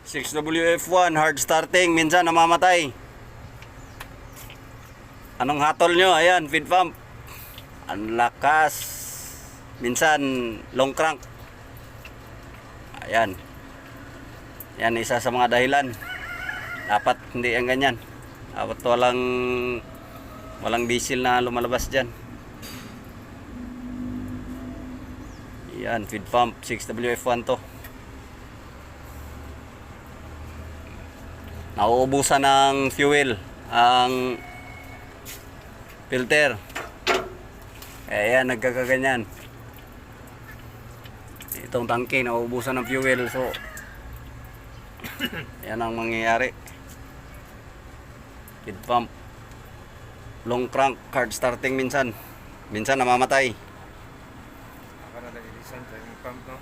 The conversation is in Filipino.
6WF1 hard starting, minsan namamatay. Anong hatol nyo? Ayan, feed pump. Ang lakas. Minsan long crank. Ayan. Yan isa sa mga dahilan. Dapat hindi ang ganyan. Dapat walang diesel na lumalabas dyan. Yan, feed pump 6WF1 to. Nauubusan ng fuel ang filter. Ayan, nagkakaganyan. Itong tangke nauubusan ng fuel, so yan ang mangyayari. Feed pump long crank, hard starting, minsan namamatay. Ako na lang i-design sa yung pump, no?